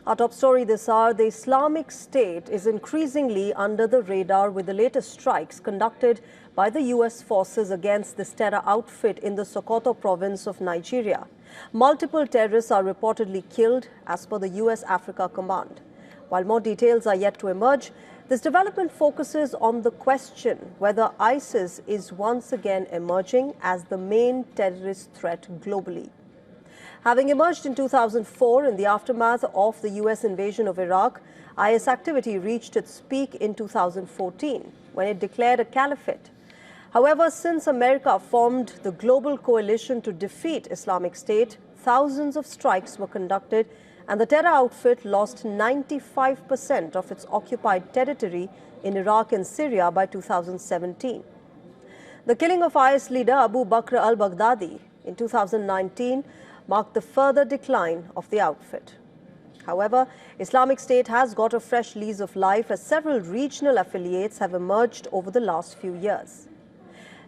Our top story this hour, the Islamic State is increasingly under the radar with the latest strikes conducted by the U.S. forces against this terror outfit in the Sokoto province of Nigeria. Multiple terrorists are reportedly killed as per the U.S. Africa Command. While more details are yet to emerge, this development focuses on the question whether ISIS is once again emerging as the main terrorist threat globally. Having emerged in 2004 in the aftermath of the U.S. invasion of Iraq, IS activity reached its peak in 2014 when it declared a caliphate. However, since America formed the global coalition to defeat Islamic State, thousands of strikes were conducted and the terror outfit lost 95% of its occupied territory in Iraq and Syria by 2017. The killing of IS leader Abu Bakr al-Baghdadi in 2019 marked the further decline of the outfit. However, Islamic State has got a fresh lease of life as several regional affiliates have emerged over the last few years.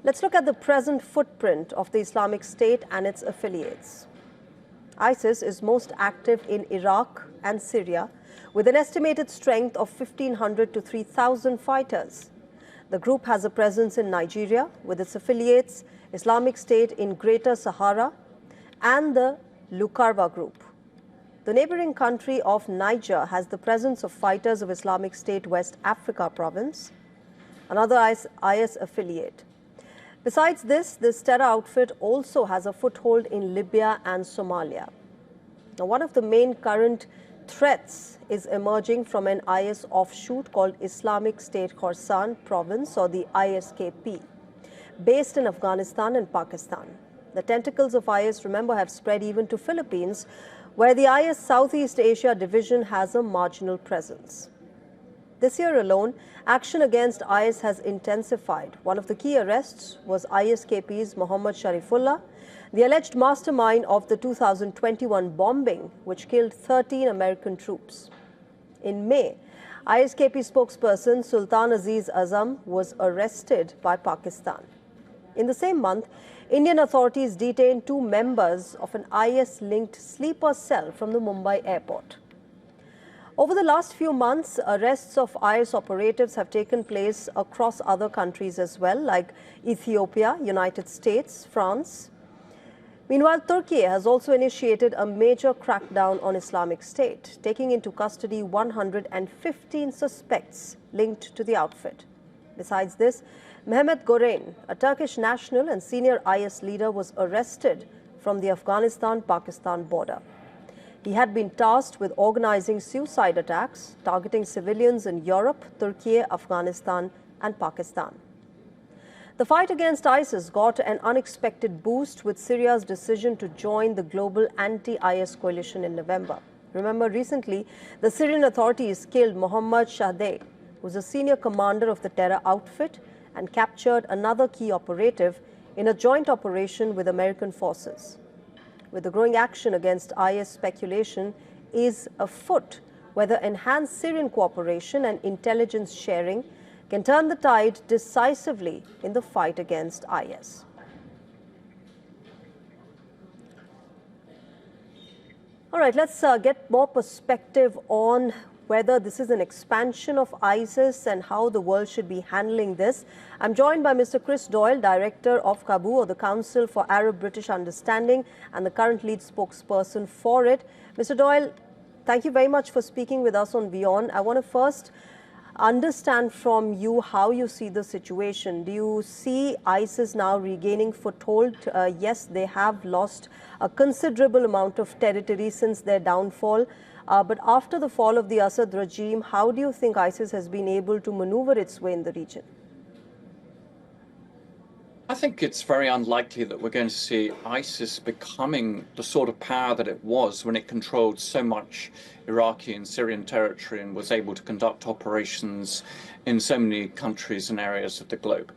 Let's look at the present footprint of the Islamic State and its affiliates. ISIS is most active in Iraq and Syria, with an estimated strength of 1,500 to 3,000 fighters. The group has a presence in Nigeria, with its affiliates Islamic State in Greater Sahara and the Lukarwa group. The neighboring country of Niger has the presence of fighters of Islamic State West Africa province, another IS affiliate. Besides this terror outfit also has a foothold in Libya and Somalia. Now, one of the main current threats is emerging from an IS offshoot called Islamic State Khorasan province, or the ISKP, based in Afghanistan and Pakistan. The tentacles of IS, remember, have spread even to Philippines, where the IS Southeast Asia division has a marginal presence. This year alone, action against IS has intensified. One of the key arrests was ISKP's Mohammad Sharifullah, the alleged mastermind of the 2021 bombing, which killed 13 American troops. In May, ISKP spokesperson Sultan Aziz Azam was arrested by Pakistan. In the same month, Indian authorities detained 2 members of an IS-linked sleeper cell from the Mumbai airport. Over the last few months, arrests of IS operatives have taken place across other countries as well, like Ethiopia, United States, France. Meanwhile, Turkey has also initiated a major crackdown on Islamic State, taking into custody 115 suspects linked to the outfit. Besides this, Mehmet Goren, a Turkish national and senior IS leader, was arrested from the Afghanistan-Pakistan border. He had been tasked with organizing suicide attacks, targeting civilians in Europe, Turkey, Afghanistan, and Pakistan. The fight against ISIS got an unexpected boost with Syria's decision to join the global anti-IS coalition in November. Remember, recently, the Syrian authorities killed Mohammad Shahdeh, who was a senior commander of the terror outfit, and captured another key operative in a joint operation with American forces. With the growing action against IS, speculation is afoot whether enhanced Syrian cooperation and intelligence sharing can turn the tide decisively in the fight against IS. All right, let's get more perspective on whether this is an expansion of ISIS and how the world should be handling this. I'm joined by Mr. Chris Doyle, Director of CABU, or the Council for Arab-British Understanding, and the current lead spokesperson for it. Mr. Doyle, thank you very much for speaking with us on WION. I want to first understand from you how you see the situation. Do you see ISIS now regaining foothold? Yes, they have lost a considerable amount of territory since their downfall. But after the fall of the Assad regime, how do you think ISIS has been able to maneuver its way in the region? I think it's very unlikely that we're going to see ISIS becoming the sort of power that it was when it controlled so much Iraqi and Syrian territory and was able to conduct operations in so many countries and areas of the globe.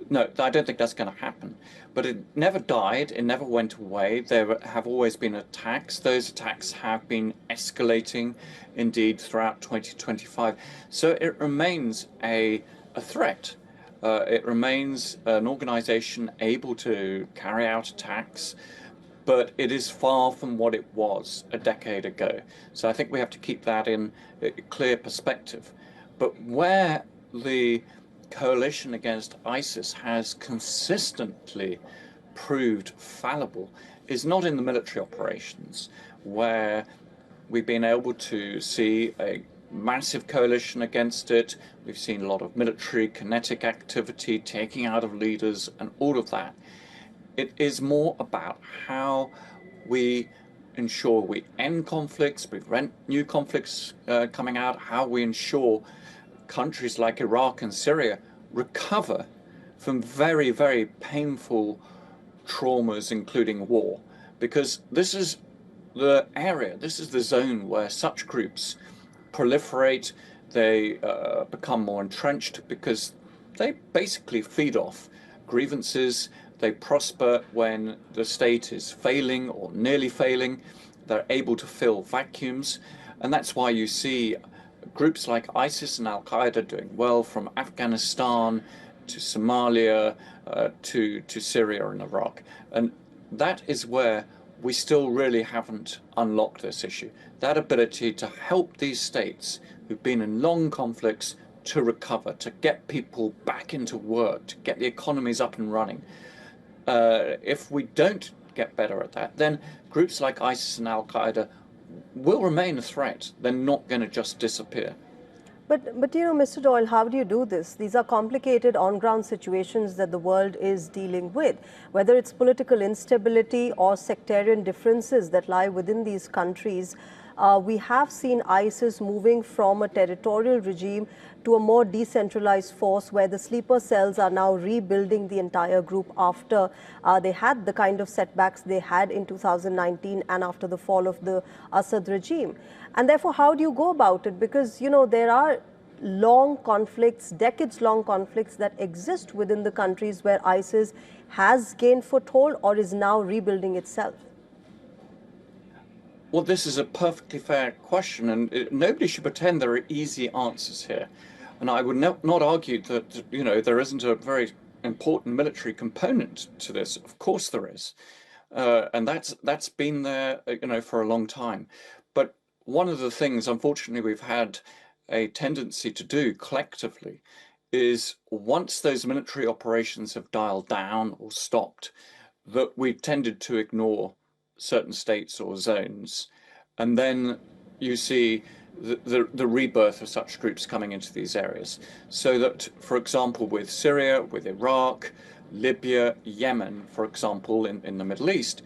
No, I don't think that's going to happen. But it never died, it never went away. There have always been attacks. Those attacks have been escalating, indeed, throughout 2025. So it remains a threat. It remains an organization able to carry out attacks but it is far from what it was a decade ago. So I think we have to keep that in a clear perspective. But where the coalition against ISIS has consistently proved fallible is not in the military operations, where we've been able to see a massive coalition against it. We've seen a lot of military kinetic activity, taking out of leaders and all of that. It is more about how we ensure we end conflicts, prevent new conflicts coming out, how we ensure countries like Iraq and Syria recover from very, very painful traumas, including war. Because this is the area, this is the zone where such groups proliferate, they become more entrenched because they basically feed off grievances. They prosper when the state is failing or nearly failing. They're able to fill vacuums. And that's why you see groups like ISIS and Al-Qaeda doing well, from Afghanistan to Somalia to Syria and Iraq. And that is where we still really haven't unlocked this issue. That ability to help these states who've been in long conflicts to recover, to get people back into work, to get the economies up and running. If we don't get better at that, then groups like ISIS and Al-Qaeda will remain a threat. They're not going to just disappear. But you know, Mr. Doyle, how do you do this? These are complicated on-ground situations that the world is dealing with, whether it's political instability or sectarian differences that lie within these countries. We have seen ISIS moving from a territorial regime to a more decentralized force where the sleeper cells are now rebuilding the entire group after they had the kind of setbacks they had in 2019 and after the fall of the Assad regime. And therefore, how do you go about it? Because, you know, there are long conflicts, decades-long conflicts that exist within the countries where ISIS has gained foothold or is now rebuilding itself. Well, this is a perfectly fair question, and nobody should pretend there are easy answers here. And I would not argue that, you know, there isn't a very important military component to this. Of course there is. And that's been there, you know, for a long time. But one of the things, unfortunately, we've had a tendency to do collectively is once those military operations have dialed down or stopped, that we've tended to ignore certain states or zones. And then you see the rebirth of such groups coming into these areas. So that, for example, with Syria, with Iraq, Libya, Yemen, for example, in the Middle East,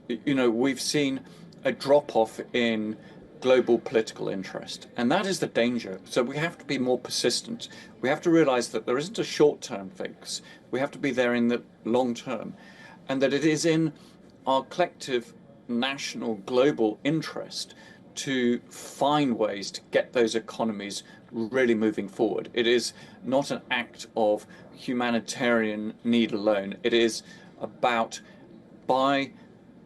you know, we've seen a drop-off in global political interest. And that is the danger. So we have to be more persistent. We have to realize that there isn't a short-term fix. We have to be there in the long term. And that it is in our collective national global interest to find ways to get those economies really moving forward. It is not an act of humanitarian need alone. It is about, by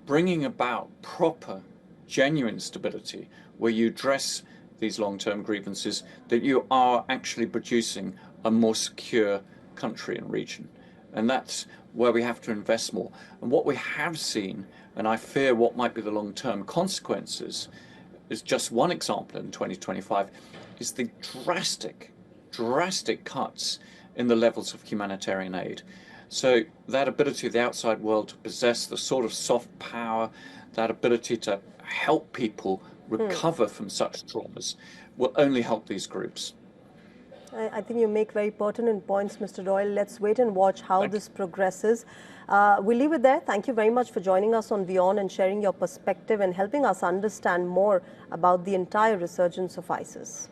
bringing about proper, genuine stability, where you address these long-term grievances, that you are actually producing a more secure country and region. And that's where we have to invest more. And what we have seen, and I fear what might be the long-term consequences, is just one example in 2025, is the drastic cuts in the levels of humanitarian aid. So that ability of the outside world to possess the sort of soft power, that ability to help people recover from such traumas, will only help these groups. I think you make very pertinent points, Mr. Doyle. Let's wait and watch how this progresses. We'll leave it there. Thank you very much for joining us on WION and sharing your perspective and helping us understand more about the entire resurgence of ISIS.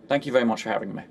Thank you very much for having me.